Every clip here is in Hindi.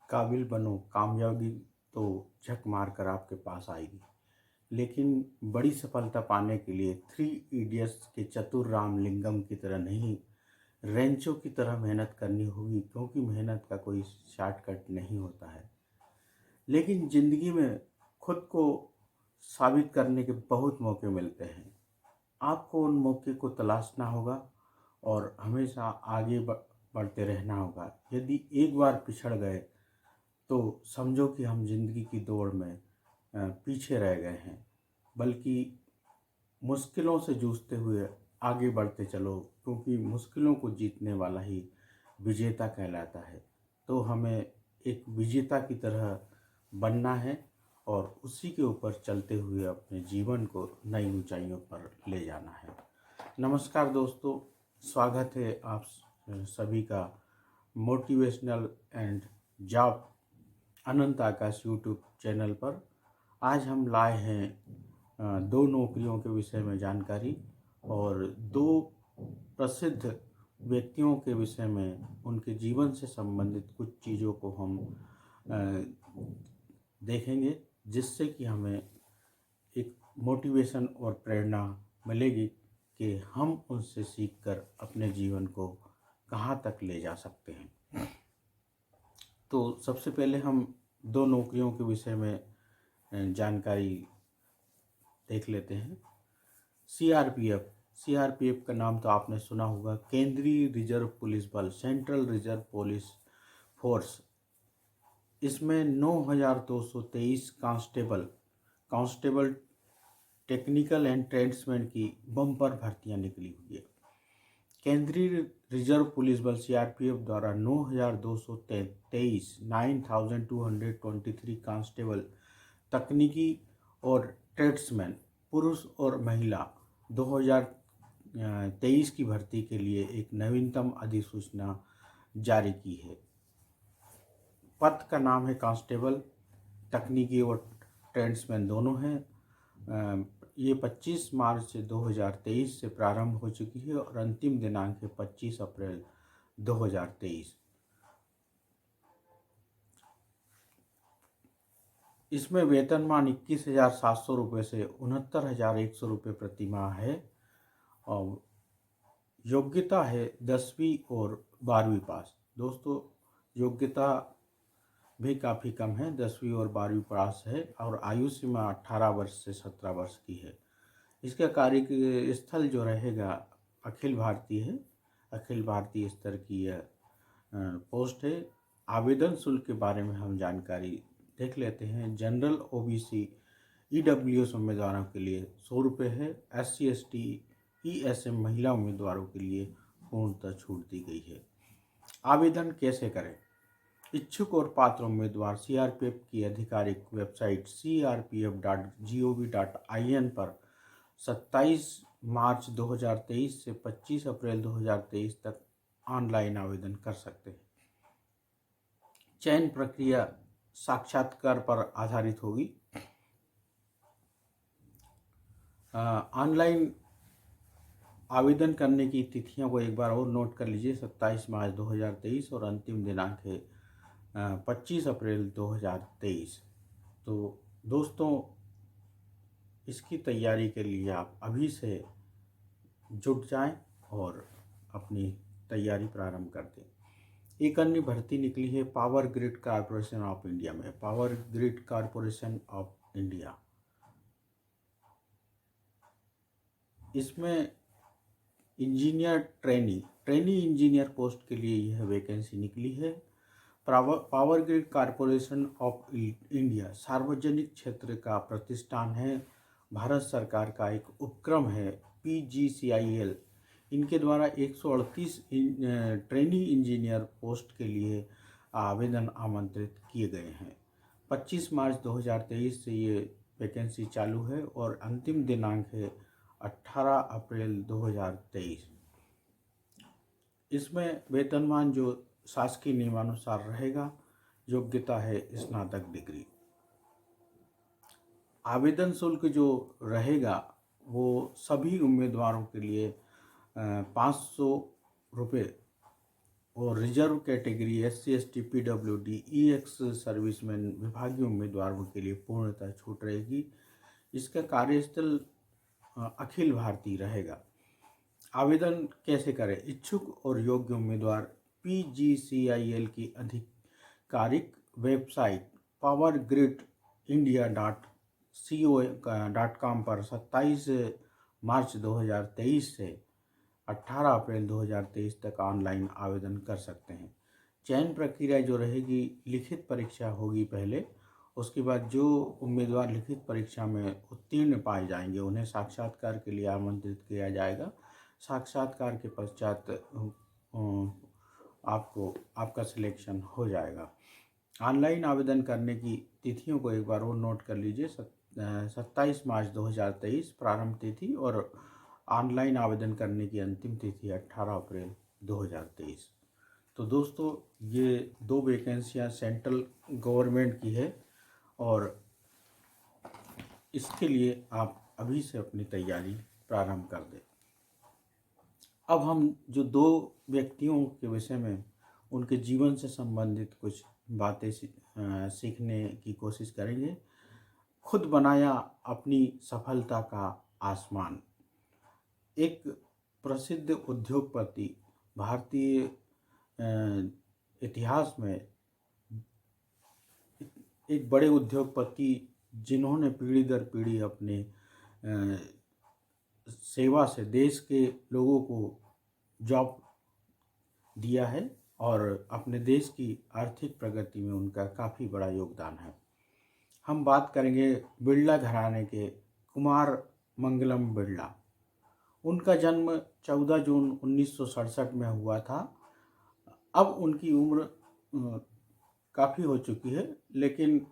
काबिल बनो, कामयाबी तो झक मार कर आपके पास आएगी। लेकिन बड़ी सफलता पाने के लिए थ्री इडियट्स के चतुर रामलिंगम की तरह नहीं, रेंचो की तरह मेहनत करनी होगी, क्योंकि मेहनत का कोई शॉर्टकट नहीं होता है। लेकिन ज़िंदगी में खुद को साबित करने के बहुत मौके मिलते हैं। आपको उन मौके को तलाशना होगा और हमेशा आगे बढ़ते रहना होगा। यदि एक बार पिछड़ गए तो समझो कि हम जिंदगी की दौड़ में पीछे रह गए हैं। बल्कि मुश्किलों से जूझते हुए आगे बढ़ते चलो, क्योंकि मुश्किलों को जीतने वाला ही विजेता कहलाता है। तो हमें एक विजेता की तरह बनना है और उसी के ऊपर चलते हुए अपने जीवन को नई ऊंचाइयों पर ले जाना है। नमस्कार दोस्तों, स्वागत है आप सभी का motivational and job Anant Akash YouTube channel पर। आज हम लाए हैं दो नौकरियों के विषय में जानकारी और दो प्रसिद्ध व्यक्तियों के विषय में उनके जीवन से संबंधित कुछ चीज़ों को हम देखेंगे, जिससे कि हमें एक मोटिवेशन और प्रेरणा मिलेगी कि हम उनसे सीखकर अपने जीवन को कहाँ तक ले जा सकते हैं। तो सबसे पहले हम दो नौकरियों के विषय में जानकारी देख लेते हैं। सीआरपीएफ का नाम तो आपने सुना होगा, केंद्रीय रिजर्व पुलिस बल, सेंट्रल रिजर्व पुलिस फोर्स। इसमें 9,223 कांस्टेबल टेक्निकल एंड ट्रेड्समैन की बम्पर भर्तियां निकली हुई है। केंद्रीय रिजर्व पुलिस बल सीआरपीएफ द्वारा 9,223 कांस्टेबल तकनीकी और ट्रेड्समैन पुरुष और महिला 2023 की भर्ती के लिए एक नवीनतम अधिसूचना जारी की है। पद का नाम है कांस्टेबल, तकनीकी और ट्रेड्समैन दोनों हैं। ये 25 मार्च 2023 से प्रारंभ हो चुकी है और अंतिम दिनांक है 25 अप्रैल 2023। इसमें वेतनमान 21,700 रुपये से 69,100 रुपये प्रति माह है और योग्यता है 10वीं और 12वीं पास। दोस्तों, योग्यता भी काफ़ी कम है, 10वीं और 12वीं पास है और आयु सीमा 18 वर्ष से 17 वर्ष की है। इसका कार्य स्थल जो रहेगा अखिल भारतीय स्तर की यह पोस्ट है। आवेदन शुल्क के बारे में हम जानकारी देख लेते हैं। जनरल ओबीसी ईडब्ल्यूएस उम्मीदवारों के लिए 100 रुपये है। SC ST ESM महिला उम्मीदवारों के लिए पूर्णतः छूट दी गई है। आवेदन कैसे करें? इच्छुक और पात्र उम्मीदवार सीआरपीएफ की आधिकारिक वेबसाइट crpf.gov.in पर 27 मार्च 2023 से 25 अप्रैल 2023 तक ऑनलाइन आवेदन कर सकते हैं। चयन प्रक्रिया साक्षात्कार पर आधारित होगी। ऑनलाइन आवेदन करने की तिथियों को एक बार और नोट कर लीजिए। 27 मार्च 2023 और अंतिम दिनांक है 25 अप्रैल 2023। तो दोस्तों, इसकी तैयारी के लिए आप अभी से जुट जाएं और अपनी तैयारी प्रारंभ कर दें। एक अन्य भर्ती निकली है power grid corporation of India में। Power grid corporation of India, इसमें इंजीनियर ट्रेनी इंजीनियर पोस्ट के लिए यह वैकेंसी निकली है। Power grid corporation of India सार्वजनिक क्षेत्र का प्रतिष्ठान है, भारत सरकार का एक उपक्रम है PGCIL। इनके द्वारा 138 ट्रेनी इंजीनियर पोस्ट के लिए आवेदन आमंत्रित किए गए हैं। 25 मार्च 2023 से ये वैकेंसी चालू है और अंतिम दिनांक है 18 अप्रैल 2023। इसमें वेतनमान जो शासकीय नियमानुसार रहेगा। योग्यता है स्नातक डिग्री। आवेदन शुल्क जो रहेगा वो सभी उम्मीदवारों के लिए 500 रुपये और reserve category SC ST PWD EX serviceman विभागीय उम्मीदवारों के लिए पूर्णतः छूट रहेगी। इसका कार्यस्थल अखिल भारतीय रहेगा। आवेदन कैसे करें? इच्छुक और योग्य उम्मीदवार PGCIL की आधिकारिक वेबसाइट powergridindia.co.com पर 27 मार्च 2023 से 18 अप्रैल 2023 तक ऑनलाइन आवेदन कर सकते हैं। चयन प्रक्रिया जो रहेगी, लिखित परीक्षा होगी पहले, उसके बाद जो उम्मीदवार लिखित परीक्षा में उत्तीर्ण पाए जाएंगे उन्हें साक्षात्कार के लिए आमंत्रित किया जाएगा। साक्षात्कार के पश्चात आपका सिलेक्शन हो जाएगा। ऑनलाइन आवेदन करने की तिथियों को एक बार और नोट कर लीजिए। 27 मार्च 2023 प्रारंभ तिथि और ऑनलाइन आवेदन करने की अंतिम तिथि 18 अप्रैल 2023। तो दोस्तों, ये 2 वैकेंसियाँ सेंट्रल गवर्नमेंट की है और इसके लिए आप अभी से अपनी तैयारी प्रारंभ कर दें। अब हम जो 2 व्यक्तियों के विषय में उनके जीवन से संबंधित कुछ बातें सीखने की कोशिश करेंगे। खुद बनाया अपनी सफलता का आसमान। एक प्रसिद्ध उद्योगपति, भारतीय इतिहास में एक बड़े उद्योगपति जिन्होंने पीढ़ी दर पीढ़ी अपने सेवा से देश के लोगों को जॉब दिया है और अपने देश की आर्थिक प्रगति में उनका काफ़ी बड़ा योगदान है। हम बात करेंगे बिरला घराने के कुमार मंगलम बिरला। उनका जन्म 14 जून 1967 में हुआ था। अब उनकी उम्र काफ़ी हो चुकी है, लेकिन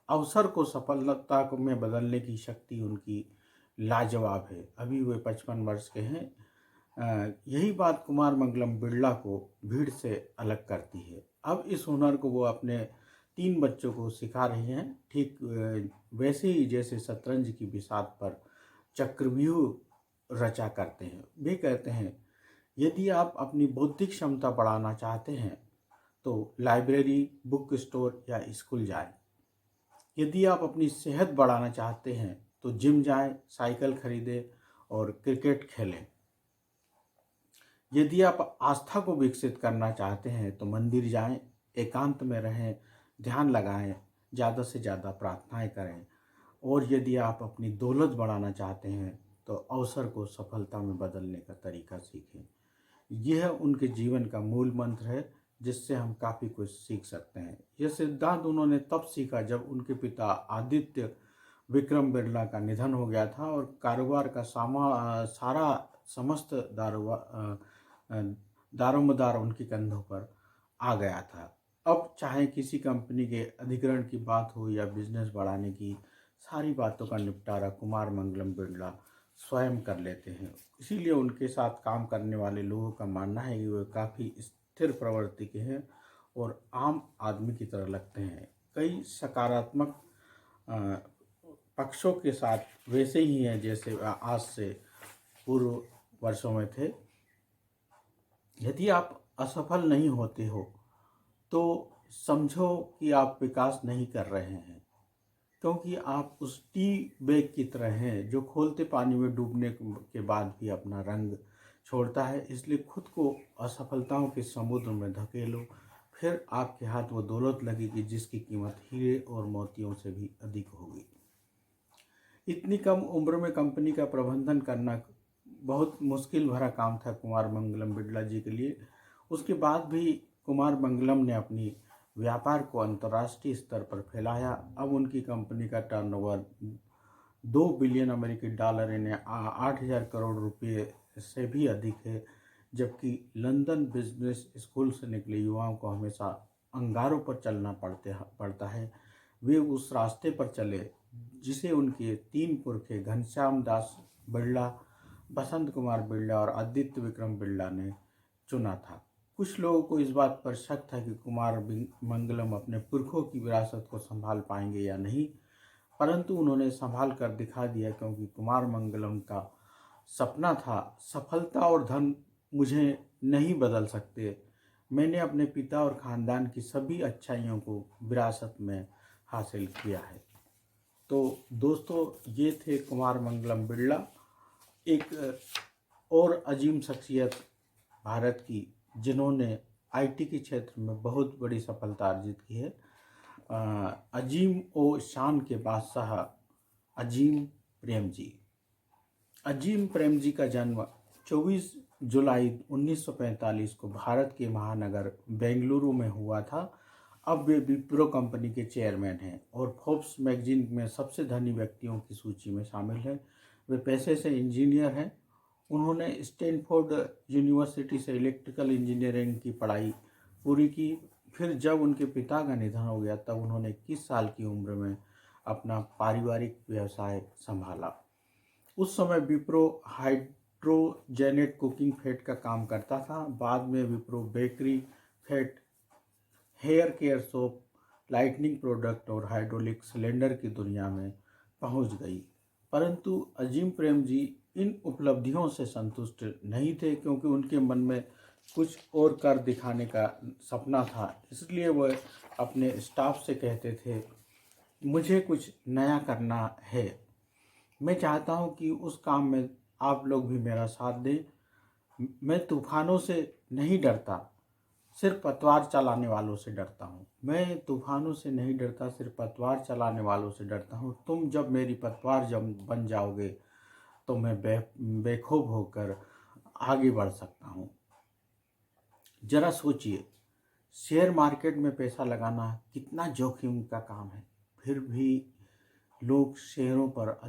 अवसर को सफलता में बदलने की शक्ति उनकी लाजवाब है। अभी वे 55 वर्ष के हैं। यही बात कुमार मंगलम बिरला को भीड़ से अलग करती है। अब इस हुनर को वो अपने 3 बच्चों को सिखा रही हैं, ठीक वैसे ही जैसे शतरंज की बिसात पर चक्रव्यूह रचा करते हैं। वे कहते हैं, यदि आप अपनी बौद्धिक क्षमता बढ़ाना चाहते हैं तो लाइब्रेरी, बुक स्टोर या स्कूल जाएं। यदि आप अपनी सेहत बढ़ाना चाहते हैं तो जिम जाएं, साइकिल खरीदें और क्रिकेट खेलें। यदि आप आस्था को विकसित करना चाहते हैं तो मंदिर जाएं, एकांत में रहें, ध्यान लगाएं, ज़्यादा से ज़्यादा प्रार्थनाएं करें। और यदि आप अपनी दौलत बढ़ाना चाहते हैं तो अवसर को सफलता में बदलने का तरीका सीखें। यह उनके जीवन का मूल मंत्र है जिससे हम काफ़ी कुछ सीख सकते हैं। यह सिद्धांत उन्होंने तब सीखा जब उनके पिता आदित्य विक्रम बिरला का निधन हो गया था और कारोबार का सारा समस्त दारोमदार उनके कंधों पर आ गया था। अब चाहे किसी कंपनी के अधिग्रहण की बात हो या बिजनेस बढ़ाने की, सारी बातों का निपटारा कुमार मंगलम बिरला स्वयं कर लेते हैं। इसीलिए उनके साथ काम करने वाले लोगों का मानना है कि वे काफ़ी स्थिर प्रवृत्ति के हैं और आम आदमी की तरह लगते हैं। कई सकारात्मक पक्षों के साथ वैसे ही हैं जैसे आज से पूर्व वर्षों में थे। यदि आप असफल नहीं होते हो तो समझो कि आप विकास नहीं कर रहे हैं, क्योंकि आप उस टी बैग की तरह हैं जो खोलते पानी में डूबने के बाद भी अपना रंग छोड़ता है। इसलिए खुद को असफलताओं के समुद्र में धकेलो, फिर आपके हाथ वो दौलत लगेगी जिसकी कीमत हीरे और मोतियों से भी अधिक होगी। इतनी कम उम्र में कंपनी का प्रबंधन करना बहुत मुश्किल भरा काम था कुमार मंगलम बिरला जी के लिए। उसके बाद भी कुमार मंगलम ने अपनी व्यापार को अंतर्राष्ट्रीय स्तर पर फैलाया। अब उनकी कंपनी का टर्नओवर 2 बिलियन अमेरिकी डॉलर यानी 8,000 करोड़ रुपए से भी अधिक है। जबकि लंदन बिजनेस स्कूल से निकले युवाओं को हमेशा अंगारों पर चलना पड़ता है। वे उस रास्ते पर चले जिसे उनके 3 पुरखे घनश्याम दास बिरला, बसंत कुमार बिरला और आदित्य विक्रम बिरला ने चुना था। कुछ लोगों को इस बात पर शक था कि कुमार मंगलम अपने पुरखों की विरासत को संभाल पाएंगे या नहीं, परंतु उन्होंने संभाल कर दिखा दिया, क्योंकि कुमार मंगलम का सपना था, सफलता और धन मुझे नहीं बदल सकते, मैंने अपने पिता और ख़ानदान की सभी अच्छाइयों को विरासत में हासिल किया है। तो दोस्तों, ये थे कुमार मंगलम बिरला, एक और अजीम शख्सियत भारत की, जिन्होंने आईटी के क्षेत्र में बहुत बड़ी सफलता अर्जित की है। अजीम ओ शान के बादशाह अजीम प्रेम जी। अजीम प्रेम जी का जन्म 24 जुलाई 1945 को भारत के महानगर बेंगलुरु में हुआ था। अब वे विप्रो कंपनी के चेयरमैन हैं और फोर्ब्स मैगजीन में सबसे धनी व्यक्तियों की सूची में शामिल हैं। वे पेशे से इंजीनियर हैं। उन्होंने स्टैनफोर्ड यूनिवर्सिटी से इलेक्ट्रिकल इंजीनियरिंग की पढ़ाई पूरी की। फिर जब उनके पिता का निधन हो गया तब उन्होंने 21 साल की उम्र में अपना पारिवारिक व्यवसाय संभाला। उस समय विप्रो हाइड्रोजेनेट कुकिंग फेट का काम करता था। बाद में Wipro bakery fat, hair care soap, lightening product और हाइड्रोलिक सिलेंडर की दुनिया में पहुंच गई। परंतु अजीम प्रेम जी इन उपलब्धियों से संतुष्ट नहीं थे, क्योंकि उनके मन में कुछ और कर दिखाने का सपना था। इसलिए वह अपने स्टाफ से कहते थे, मुझे कुछ नया करना है। मैं चाहता हूं कि उस काम में आप लोग भी मेरा साथ दें। मैं तूफानों से नहीं डरता, सिर्फ पतवार चलाने वालों से डरता हूँ। मैं तूफानों से नहीं डरता, सिर्फ पतवार चलाने वालों से डरता हूँ। तुम जब मेरी पतवार जब बन जाओगे तो मैं बेखौफ होकर आगे बढ़ सकता हूँ। जरा सोचिए, शेयर मार्केट में पैसा लगाना कितना जोखिम का काम है, फिर भी लोग शेयरों पर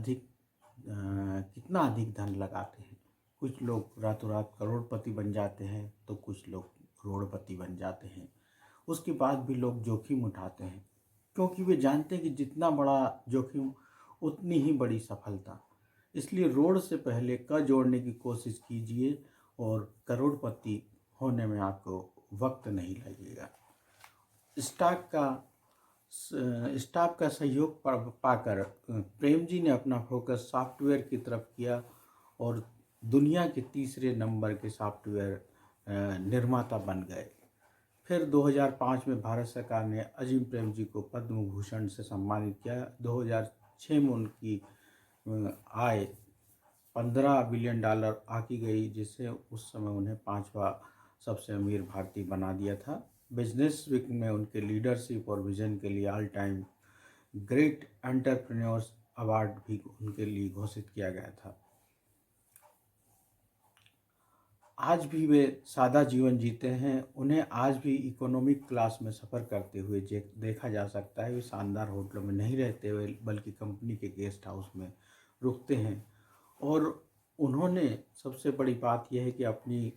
कितना अधिक धन लगाते हैं। कुछ लोग रातों रात करोड़पति बन जाते हैं तो कुछ लोग करोड़पति बन जाते हैं। उसके बाद भी लोग जोखिम उठाते हैं, क्योंकि वे जानते हैं कि जितना बड़ा जोखिम उतनी ही बड़ी सफलता। इसलिए रोड से पहले क जोड़ने की कोशिश कीजिए और करोड़पति होने में आपको वक्त नहीं लगेगा। स्टॉक का स्टाफ का सहयोग पाकर प्रेम जी ने अपना फोकस सॉफ्टवेयर की तरफ किया और दुनिया के तीसरे नंबर के सॉफ्टवेयर निर्माता बन गए। फिर 2005 में भारत सरकार ने अजीम प्रेम जी को पद्म भूषण से सम्मानित किया। 2006 में उनकी आय $15 बिलियन आकी गई, जिससे उस समय उन्हें 5वां सबसे अमीर भारतीय बना दिया था। बिजनेस वीक में उनके लीडरशिप और विजन के लिए all time great entrepreneurs award भी उनके लिए घोषित किया गया था। आज भी वे सादा जीवन जीते हैं। उन्हें आज भी इकोनॉमिक क्लास में सफ़र करते हुए देखा जा सकता है। वे शानदार होटलों में नहीं रहते हुए बल्कि कंपनी के गेस्ट हाउस में रुकते हैं। और उन्होंने सबसे बड़ी बात यह है कि अपनी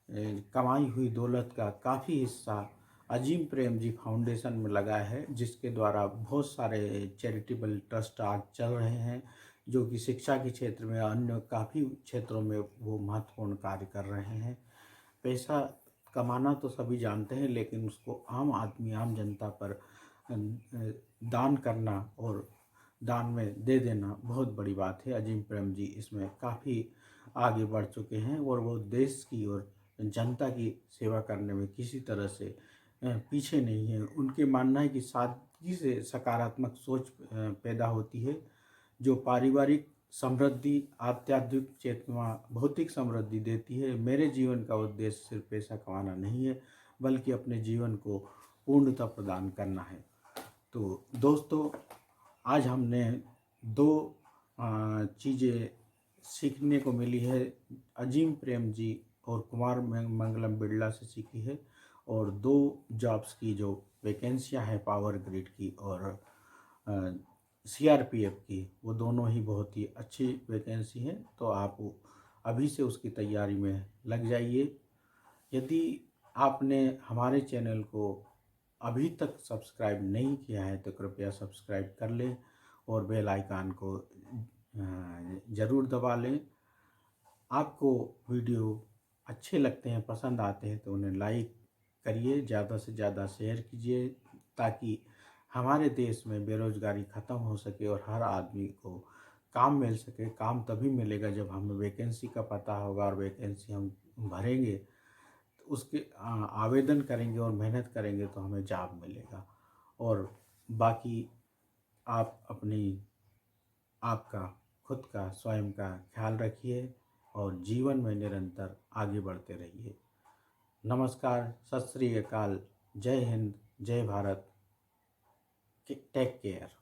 कमाई हुई दौलत का काफ़ी हिस्सा अजीम प्रेम जी फाउंडेशन में लगाया है, जिसके द्वारा बहुत सारे चैरिटेबल ट्रस्ट आज चल रहे हैं, जो कि शिक्षा के क्षेत्र में अन्य काफ़ी क्षेत्रों में वो महत्वपूर्ण कार्य कर रहे हैं। पैसा कमाना तो सभी जानते हैं, लेकिन उसको आम आदमी, आम जनता पर दान करना और दान में दे देना बहुत बड़ी बात है। अजीम प्रेम जी इसमें काफ़ी आगे बढ़ चुके हैं और वो देश की और जनता की सेवा करने में किसी तरह से पीछे नहीं है। उनके मानना है कि सादगी से सकारात्मक सोच पैदा होती है, जो पारिवारिक समृद्धि, आध्यात्मिक चेतना, भौतिक समृद्धि देती है। मेरे जीवन का उद्देश्य सिर्फ पैसा कमाना नहीं है, बल्कि अपने जीवन को पूर्णता प्रदान करना है। तो दोस्तों, आज हमने दो चीज़ें सीखने को मिली है। अजीम प्रेम जी और कुमार मंगलम बिरला से सीखी है, और दो जॉब्स की जो वैकेंसियां हैं, पावर ग्रिड की और सीआरपीएफ की, वो दोनों ही बहुत ही अच्छी वैकेंसी हैं। तो आप अभी से उसकी तैयारी में लग जाइए। यदि आपने हमारे चैनल को अभी तक सब्सक्राइब नहीं किया है तो कृपया सब्सक्राइब कर लें और बेल आइकन को ज़रूर दबा लें। आपको वीडियो अच्छे लगते हैं, पसंद आते हैं तो उन्हें लाइक करिए, ज़्यादा से ज़्यादा शेयर कीजिए, ताकि हमारे देश में बेरोज़गारी ख़त्म हो सके और हर आदमी को काम मिल सके। काम तभी मिलेगा जब हमें वैकेंसी का पता होगा और वैकेंसी हम भरेंगे, तो उसके आवेदन करेंगे और मेहनत करेंगे तो हमें जॉब मिलेगा। और बाकी आप अपनी आपका खुद का स्वयं का ख्याल रखिए और जीवन में निरंतर आगे बढ़ते रहिए। नमस्कार, सत श्री अकाल, जय हिंद, जय भारत, टेक केयर।